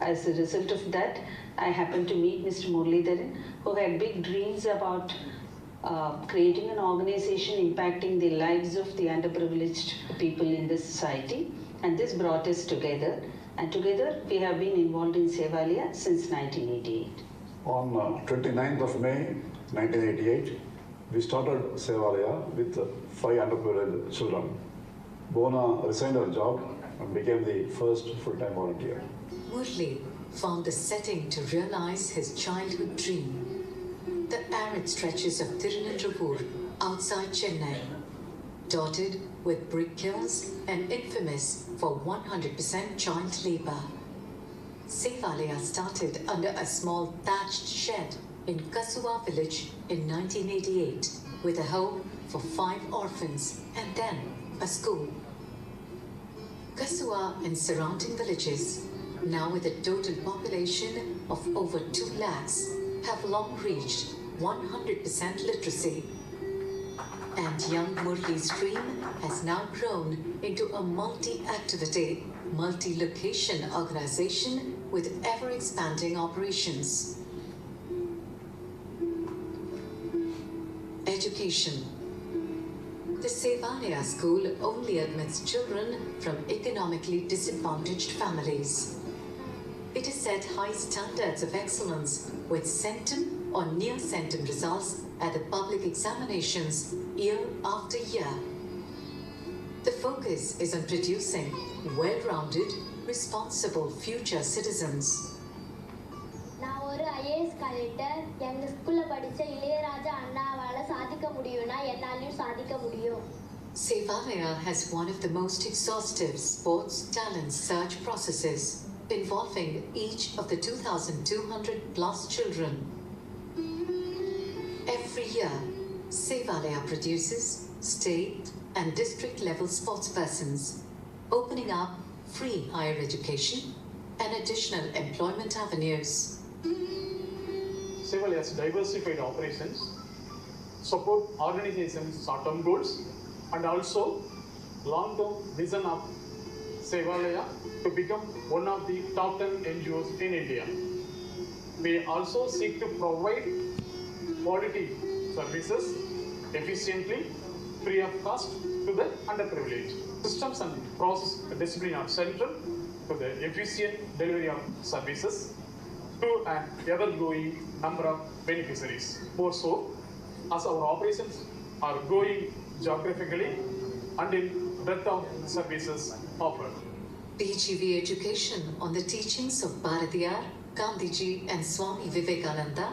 As a result of that, I happened to meet Mr. Muralidharan, who had big dreams about creating an organization impacting the lives of the underprivileged people in the society. And this brought us together. And together we have been involved in Sevalaya since 1988. On 29th of May 1988, we started Sevalaya with 5 underprivileged children. Bona resigned her job and became the first full-time volunteer. Murli found the setting to realize his childhood dream. The arid stretches of Tirunelveli outside Chennai, dotted with brick kilns and infamous for 100% child labour. Sevalaya started under a small thatched shed in Kasua village in 1988 with a home for 5 orphans and then a school. Kasua and surrounding villages, now with a total population of over 2 lakhs, have long reached 100% literacy. And young Murli's dream has now grown into a multi-activity, multi-location organization with ever-expanding operations. Education. The Sevalaya school only admits children from economically disadvantaged families. It has set high standards of excellence with centum or near centum results at the public examinations year after year. The focus is on producing well-rounded, responsible future citizens. நான் ஒரு IAS collector எங்க ஸ்கூல்ல படிச்ச இளையராஜா அண்ணாவால சாதிக்க முடியும்னா என்னாலயும் சாதிக்க முடியும். Sevalaya has one of the most exhaustive sports talent search processes involving each of the 2,200 plus children. Every year, Sevalaya produces state and district level sportspersons, opening up free higher education and additional employment avenues. Sevalaya's diversified operations support organizations' short-term goals and also long-term vision of Sevalaya to become one of the top 10 NGOs in India. We also seek to provide quality services efficiently, free of cost to the underprivileged. Systems and process discipline are central to the efficient delivery of services to an ever-growing number of beneficiaries. More so, as our operations are growing geographically and in breadth of services offered. PGV education on the teachings of Bharatiyar, Gandhiji and Swami Vivekananda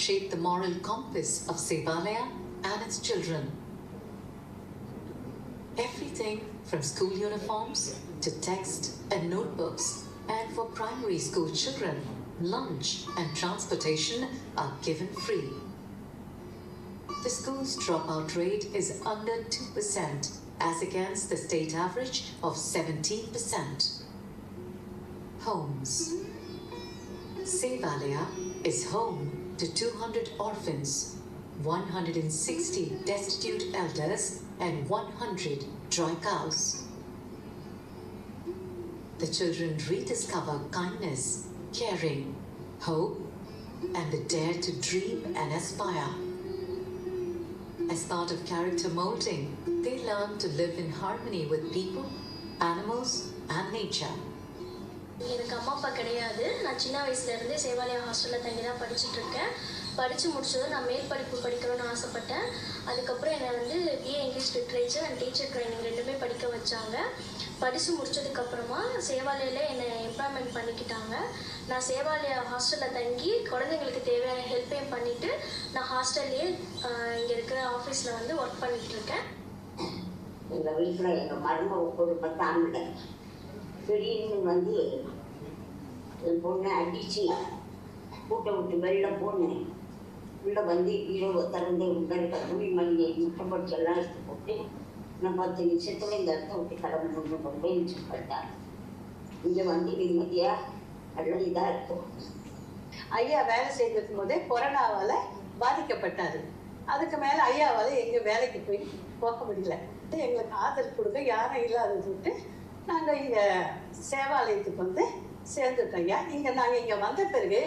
shaped the moral compass of Sevalaya and its children. Everything from school uniforms to text and notebooks, and for primary school children, lunch and transportation are given free. The school's dropout rate is under 2% as against the state average of 17%. Homes. Sevalaya is home to 200 orphans, 160 destitute elders and 100 dry cows. The children rediscover kindness, caring, hope, and the dare to dream and aspire. As part of character molding, they learn to live in harmony with people, animals, and nature. எனக்கு அம்மா அப்பா கிடையாது. நான் சின்ன வயசுல இருந்தே சேவாலயா ஹாஸ்டல்ல தங்கி தான் படிச்சிட்டு இருக்கேன். படிச்சு முடிச்சதும் நான் மேல் படிப்பு படிக்கணும்னு ஆசைப்பட்டேன். அதுக்கப்புறம் என்னை வந்து BA English literature and teacher training ரெண்டுமே படிக்க வச்சாங்க. படித்து முடிச்சதுக்கப்புறமா சேவாலயில் என்னை எம்ப்ளாய்மெண்ட் பண்ணிக்கிட்டாங்க. நான் சேவாலயா ஹாஸ்டலில் தங்கி குழந்தைங்களுக்கு தேவையான ஹெல்ப்பையும் பண்ணிவிட்டு நான் ஹாஸ்டல்லையே இங்கே இருக்கிற ஆஃபீஸில் வந்து ஒர்க் பண்ணிகிட்டு இருக்கேன். எங்கள் வீட்டில் எங்கள் மருமக குடும்பத்தை ஆண்டு திடீர்னு வந்து என் பொண்ணை அடித்து கூட்டை விட்டு வெளில போனேன். உள்ளே வந்து இரவு திறந்து உள்ள இருக்க துணி மணி முட்டைப்படிச்சு எல்லாம் எடுத்து போட்டு நான் 10 நிமிஷத்தில் இந்த இடத்த விட்டு கிளம்பி கொண்டு சொல்லிட்டாங்க. இங்கே வந்து நிம்மதியாக நல்ல இதாக இருக்கும். ஐயா வேலை செய்திருக்கும் போதே கொரோனாவால் பாதிக்கப்பட்டார். அதுக்கு மேலே ஐயாவால் எங்கள் வேலைக்கு போய் போக முடியல. எங்களுக்கு ஆதரவு கொடுக்க யாரும் இல்லாதது விட்டு நாங்கள் இங்கே சேவாலயத்துக்கு வந்து சேர்ந்துட்டோம் ஐயா. நாங்கள் இங்கே வந்த பிறகு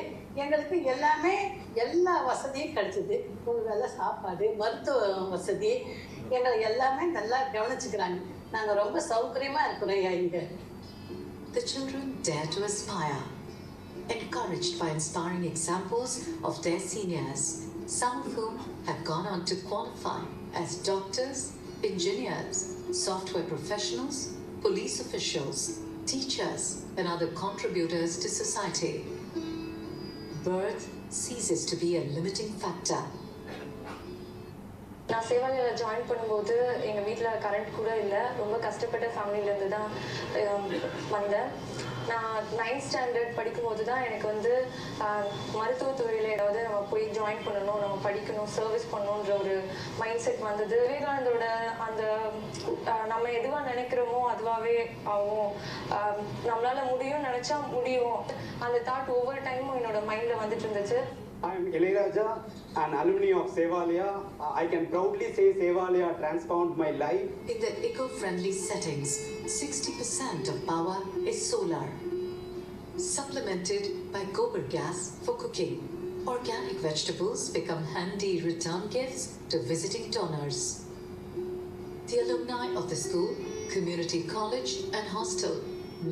எங்களுக்கு எல்லா வசதியும் கிடைச்சிது. ஒரு வேளை சாப்பாடு, மருத்துவ வசதி, எங்களை எல்லாமே நல்லா கவனிச்சுக்கிறாங்க. நாங்கள் ரொம்ப சௌகரியமாக இருக்கிறோம் ஐயா இங்கே. The children dare to aspire, encouraged by inspiring examples of their seniors, some of whom have gone on to qualify as doctors, engineers, software professionals, police officials, teachers, and other contributors to society. Birth ceases to be a limiting factor. நான் சேவாலயில் join பண்ணும்போது எங்கள் வீட்டில் current கூட இல்லை. ரொம்ப கஷ்டப்பட்ட ஃபேமிலியிலேருந்து தான் வந்தேன். நான் 9th ஸ்டாண்டர்ட் படிக்கும்போது தான் எனக்கு வந்து மருத்துவத்துறையில் ஏதாவது நம்ம போய் ஜாயின் பண்ணணும், நம்ம படிக்கணும், சர்வீஸ் பண்ணணுன்ற ஒரு மைண்ட் செட் வந்தது. விவேகானந்தோட அந்த நம்ம எதுவாக நினைக்கிறோமோ அதுவாகவே ஆகும், நம்மளால் முடியும்னு நினச்சா முடியும், அந்த தாட் ஒவ்வொரு டைமும் என்னோட மைண்டில் வந்துட்டு இருந்துச்சு. I am Ilayaraja, an alumni of Sevalaya. I can proudly say Sevalaya transformed my life. In the eco-friendly settings, 60% of power is solar, supplemented by gobar gas for cooking. Organic vegetables become handy return gifts to visiting donors. The alumni of the school, community college and hostel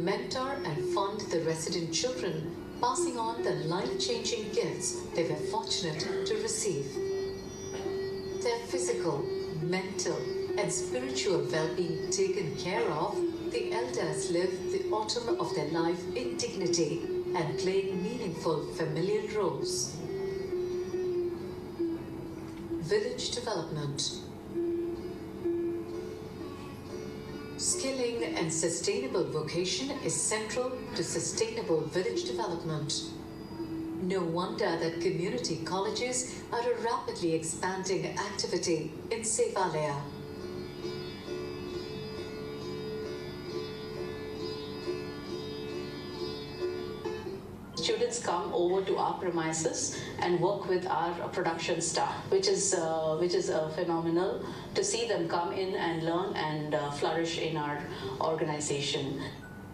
mentor and fund the resident children, passing on the life-changing gifts they were fortunate to receive. Their physical, mental and spiritual well-being taken care of, the elders live the autumn of their life in dignity and playing meaningful familial roles. Village development. Skilling and sustainable vocation is central to sustainable village development. No wonder that community colleges are a rapidly expanding activity in Sevalaya. Students come over to our premises and work with our production staff, which is phenomenal to see them come in and learn and flourish in our organization.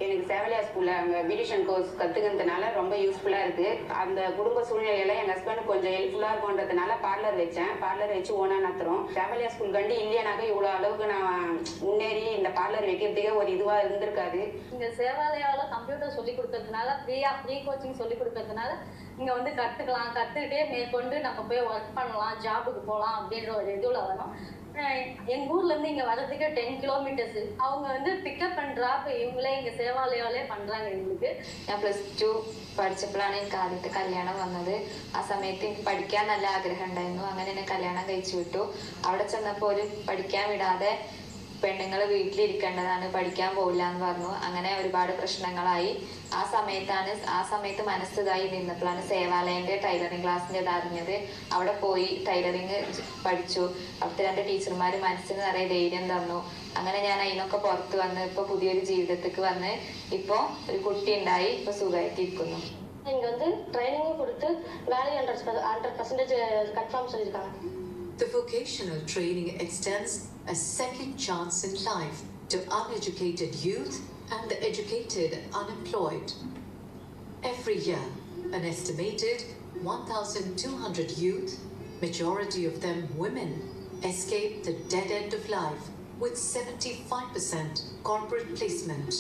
எனக்கு சேவாலயா ஸ்கூலில் அங்கே beautician course கற்றுக்கிறதுனால ரொம்ப யூஸ்ஃபுல்லாக இருக்குது. அந்த குடும்ப சூழ்நிலையில் எங்கள் ஹஸ்பண்டுக்கு கொஞ்சம் ஹெல்ப்ஃபுல்லாக இருக்குன்றதுனால பார்லர் வச்சேன். பார்லர் வச்சு ஓனாக நடத்துகிறோம். சேவாலயா ஸ்கூல் கண்டி இல்லையானாக்கா இவ்வளோ அளவுக்கு நான் முன்னேறி இந்த பார்லர் வைக்கிறதுக்கே ஒரு இதுவாக இருந்திருக்காது. இங்கே சேவாலயாவில் கம்ப்யூட்டர் சொல்லி கொடுக்கறதுனால ஃப்ரீ கோச்சிங் சொல்லி கொடுக்கறதுனால இங்கே வந்து கற்றுக்கலாம், கற்றுக்கிட்டே மேற்கொண்டு நம்ம போய் ஒர்க் பண்ணலாம், ஜாபுக்கு போகலாம் அப்படின்ற ஒரு இதுவில் வரும். எங்கள் ஊர்லேருந்து இங்கே வர்றதுக்கு 10 kilometers. அவங்க வந்து பிக்கப் அண்ட் ட்ராப் இவங்களே இங்கே சேவாலயாவிலே பண்ணுறாங்க எங்களுக்கு. ഞാൻ +2 പഠിച്ചപ്പോഴാണ് എനിക്ക് ആദ്യത്തെ കല്യാണം വന്നത്. ആ സമയത്ത് എനിക്ക് പഠിക്കാൻ നല്ല ആഗ്രഹം ഉണ്ടായിരുന്നു. അങ്ങനെ എന്നെ കല്യാണം കഴിച്ചു വിട്ടു. അവിടെ ചെന്നപ്പോൾ ഒരു പഠിക്കാൻ വിടാതെ പെണ്ണുങ്ങൾ വീട്ടിലിരിക്കേണ്ടതാണ്, പഠിക്കാൻ പോകില്ല എന്ന് പറഞ്ഞു. അങ്ങനെ ഒരുപാട് പ്രശ്നങ്ങളായി. ആ സമയത്ത് മനസ്സിതായി നിന്നപ്പോഴാണ് സേവാലയൻ്റെ ടൈലറിങ് ക്ലാസ്സിൻ്റെ അറിഞ്ഞത്. അവിടെ പോയി ടൈലറിങ് പഠിച്ചു. അവിടുത്തെ 2 ടീച്ചർമാർ മനസ്സിന് നിറയെ ധൈര്യം തന്നു. അങ്ങനെ ഞാൻ അതിനൊക്കെ പുറത്ത് വന്ന് ഇപ്പോൾ പുതിയൊരു ജീവിതത്തേക്ക് വന്ന് ഇപ്പോൾ ഒരു കുട്ടി ഉണ്ടായി, ഇപ്പോൾ സുഖമായിട്ടിരിക്കുന്നു. இங்கே வந்து ட்ரைனிங்கும் கொடுத்து வேலையை 100% கன்ஃபார்ம் சொல்லியிருக்காங்க. The vocational training extends a second chance in life to uneducated youth and the educated unemployed. Every year, an estimated 1,200 youth, majority of them women, escape the dead end of life with 75% corporate placement.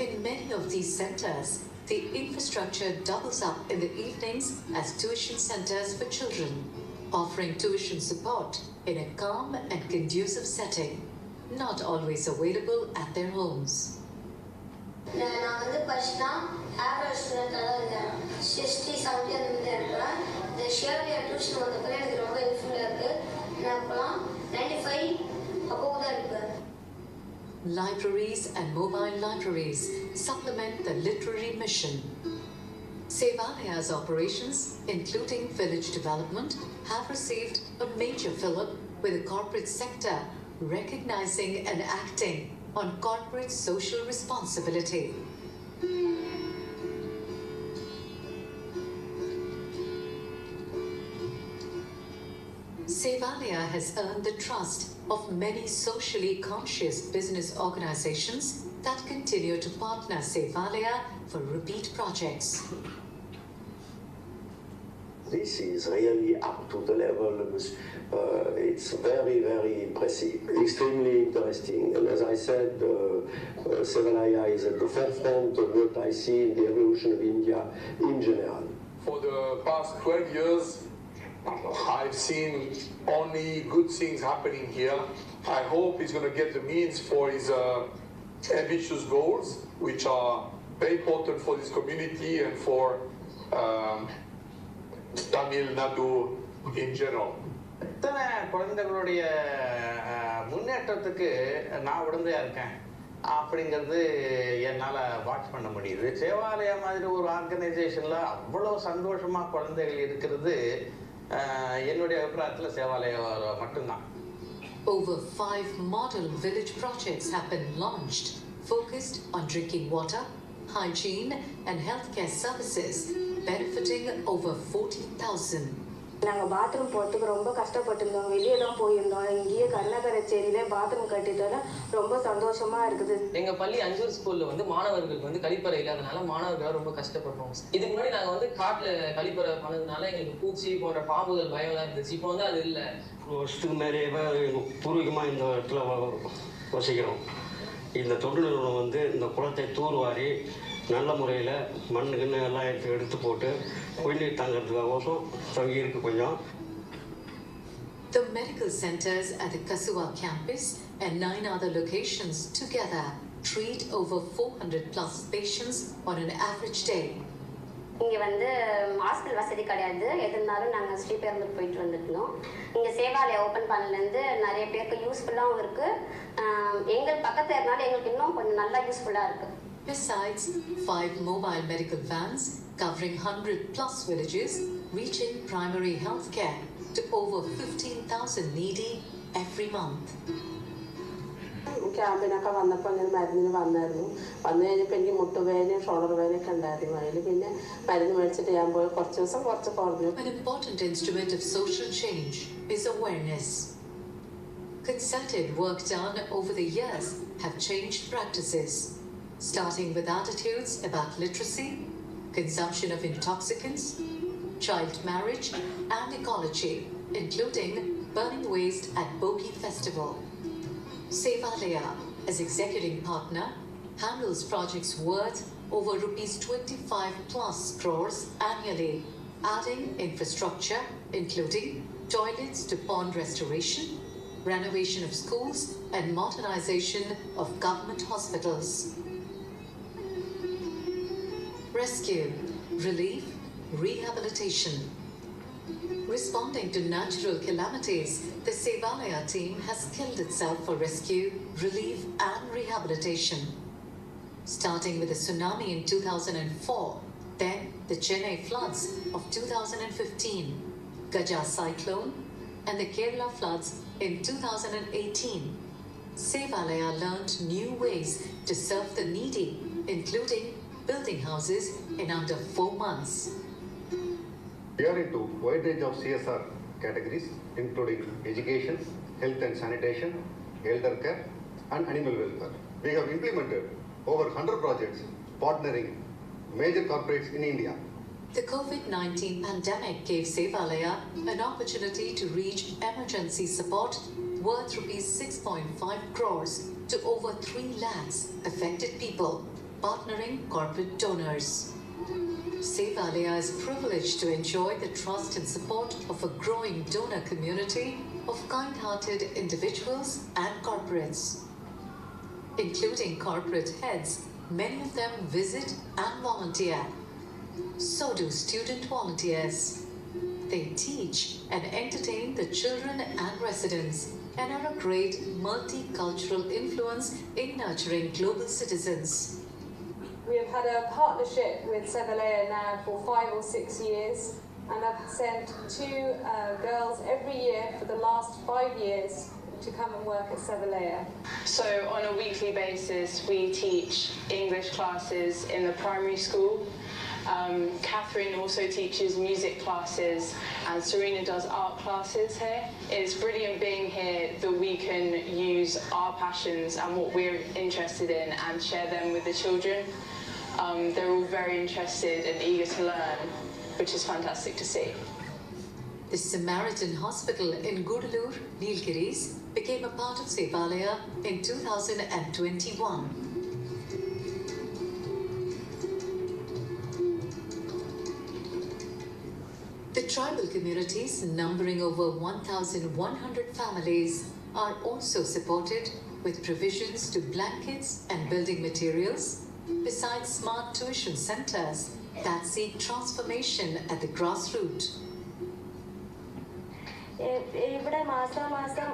In many of these centers, the infrastructure doubles up in the evenings as tuition centers for children, offering tuition support in a calm and conducive setting, not always available at their homes. நான் வந்து ஃபர்ஸ்ட்னா average ஸ்டூடெண்ட்டாக தான் இருந்தேன். 60-70 அந்த மாதிரி இருப்பேன். இந்த ஷேர்லியா tuition வந்தப்போ எனக்கு ரொம்ப யூஸ்ஃபுல்லாக இருக்குது. நான் இப்போலாம் 95 அப்போ தான் இருப்பேன். Libraries and mobile libraries supplement the literary mission. Sevalaya's operations, including village development, have received a major fillip with the corporate sector recognizing and acting on corporate social responsibility. Sevalaya has earned the trust of many socially conscious business organizations that continue to partner Sevalaya for repeat projects. This is really up to the level, it's very, very impressive, extremely interesting. And as I said, Sevalaya is at the forefront of what I see in the evolution of India in general. For the past 12 years, I've seen only good things happening here. I hope he's going to get the means for his ambitious goals, which are very important for this community and for Tamil Nadu in general. எத்தனை குழந்தைகளுடைய முன்னேற்றத்துக்கு நான் உடந்தையா இருக்கேன் அப்படிங்கிறது என்னால் watch பண்ண முடியுது. சேவாலயா மாதிரி ஒரு ஆர்கனைசேஷனில் அவ்வளோ சந்தோஷமாக குழந்தைகள் இருக்கிறது என்னுடைய அபிப்பிராயத்தில் சேவாலயா மட்டும்தான். Over 5 model village projects have been launched, focused on drinking water, hygiene and healthcare services, benefiting over 40,000. நாங்கள் பாத்ரூம் போகிறதுக்கு ரொம்ப கஷ்டப்பட்டுருந்தோம். வெளியே தான் போயிருந்தோம். இங்கேயே கண்ணகரச்சேரியிலே பாத்ரூம் கட்டிட்டோன்னா ரொம்ப சந்தோஷமாக இருக்குது. எங்கள் பள்ளி அஞ்சூர் ஸ்கூலில் வந்து மாணவர்களுக்கு வந்து கழிப்பறை இல்லாதனால மாணவர்கள் ரொம்ப கஷ்டப்படுறோம். இதுக்கு முன்னாடி நாங்கள் வந்து காட்டில் கழிப்பறை பண்ணதுனால எங்களுக்கு பூச்சி போன்ற பாம்புகள் பயம்லாம் இருந்துச்சு. இப்போ வந்து அது இல்லை. ஒரு வருஷத்துக்கு மேலேயே பூர்வீகமாக இந்த இடத்துல வசிக்கிறோம். இந்த தொண்டு நிறுவனம் வந்து இந்த குளத்தை தூர்வாரி நல்ல முறையில் மண்ணுக்குன்னு எல்லாம் எடுத்து போட்டு குடிநீர் தாங்கிறதுக்காகவும் தங்கியிருக்கு கொஞ்சம். The medical centers at the Kasua campus and 9 other locations together treat over 400 plus patients on an average day. இங்கே வந்து ஹாஸ்பிட்டல் வசதி கிடையாது. எது இருந்தாலும் நாங்கள் ஸ்ரீபெரும்பூர் போயிட்டு வந்துருந்தோம். இங்கே சேவாலயா ஓப்பன் பண்ணலேருந்து நிறைய பேருக்கு யூஸ்ஃபுல்லாகவும் இருக்குது. எங்கள் பக்கத்தில் இருந்தாலும் எங்களுக்கு இன்னும் கொஞ்சம் நல்லா யூஸ்ஃபுல்லாக இருக்குது. Besides, 5 mobile medical vans covering 100 plus villages, reaching primary health care to over 15,000 needy every month. ക്യാമ്പിനൊക്കെ വന്നപ്പോൾ ഞാൻ മരുന്നിന് വന്നായിരുന്നു. വന്നു കഴിഞ്ഞപ്പോൾ എനിക്ക് മുട്ടുവേദനയും ഷോൾഡർ വേദനയൊക്കെ ഉണ്ടായിരുന്നു. അതിൽ പിന്നെ മരുന്ന് മേടിച്ചിട്ട് ഞാൻ പോയി കുറച്ച് ദിവസം കുറച്ച് കുറഞ്ഞു. An important instrument of social change is awareness. Concerted work done over the years have changed practices, starting with attitudes about literacy, consumption of intoxicants, child marriage and ecology, including burning waste at Bogi Festival. Sevalaya, as executing partner, handles projects worth over rupees 25 plus crores annually, adding infrastructure including toilets to pond restoration, renovation of schools and modernization of government hospitals. Rescue, relief, rehabilitation. Responding to natural calamities, the Sevalaya team has skilled itself for rescue, relief and rehabilitation. Starting with the tsunami in 2004, then the Chennai floods of 2015, Gaja cyclone and the Kerala floods in 2018, Sevalaya learned new ways to serve the needy, including building houses in under 4 months. We are into a wide range of CSR categories, including education, health and sanitation, elder care, and animal welfare. We have implemented over 100 projects partnering major corporates in India. The COVID-19 pandemic gave Sevalaya an opportunity to reach emergency support worth rupees 6.5 crores to over 3 lakhs affected people, partnering corporate donors. Sevalaya is privileged to enjoy the trust and support of a growing donor community of kind-hearted individuals and corporates. Including corporate heads, many of them visit and volunteer. So do student volunteers. They teach and entertain the children and residents and are a great multicultural influence in nurturing global citizens. We have had a partnership with Sevalaya now for 5 or 6 years, and I've sent 2 girls every year for the last 5 years to come and work at Sevalaya. So on a weekly basis we teach English classes in the primary school, Catherine also teaches music classes and Serena does art classes here. It's brilliant being here that we can use our passions and what we're interested in and share them with the children. They're all very interested and eager to learn, which is fantastic to see. The Samaritan Hospital in Gudalur, Nilgiris, became a part of Sevalaya in 2021. The tribal communities, numbering over 1,100 families, are also supported with provisions to blankets and building materials, besides smart tuition centers that seek transformation at the grassroots. ഇവിടെ മാസം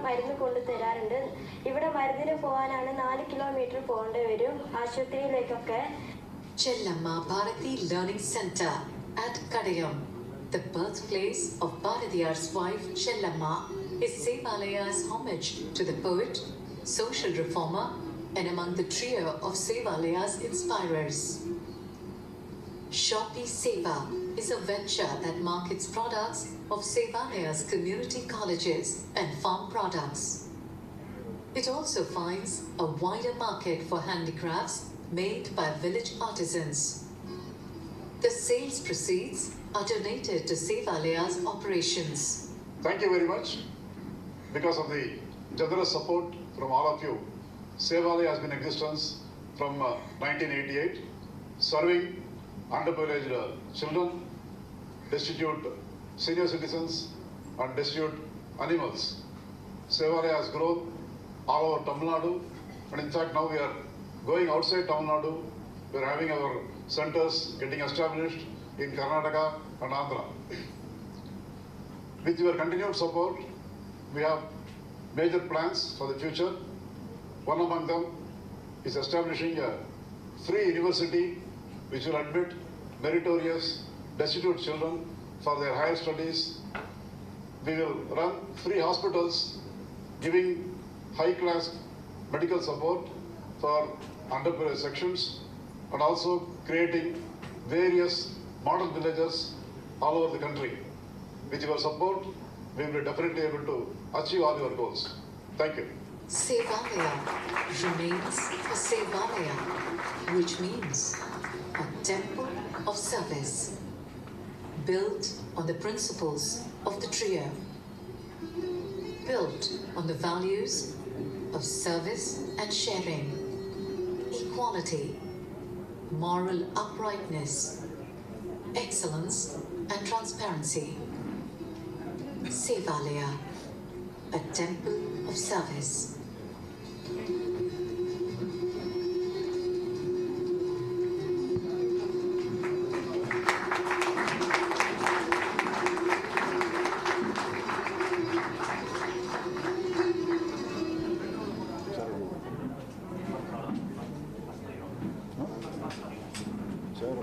മരുന്ന് കൊണ്ടു തരാറുണ്ട്. ഇവിടെ മരുന്നിന് പോകാനാണ് 4 kilometre പോകേണ്ടി വരും ആശുപത്രിയിലേക്കൊക്കെ. Chellamma Bharati Learning Center at Kadayam, the birthplace of Bharatiyar's wife Chellamma, is Sevalaya's homage to the poet, social reformer, and among the trio of Sevalaya's inspirers. Shopee Seva is a venture that markets products of Sevalaya's community colleges and farm products. It also finds a wider market for handicrafts made by village artisans. The sales proceeds are donated to Sevalaya's operations. Thank you very much. Because of the generous support from all of you, Sevalaya has been in existence from 1988, serving underprivileged children, destitute senior citizens, and destitute animals. Sevalaya has grown all over Tamil Nadu, and in fact now we are going outside Tamil Nadu. We are having our centers getting established in Karnataka and Andhra. With your continued support, we have major plans for the future. One among them is establishing a free university which will admit meritorious, destitute children for their higher studies. We will run free hospitals giving high-class medical support for underprivileged sections and also creating various model villages all over the country. With your support, we will be definitely able to achieve all your goals. Thank you. Sevalaya remains a Sevalaya, which means a temple of service, built on the principles of the trio, built on the values of service and sharing, equality, moral uprightness, excellence and transparency. Sevalaya, a temple of service. Chair,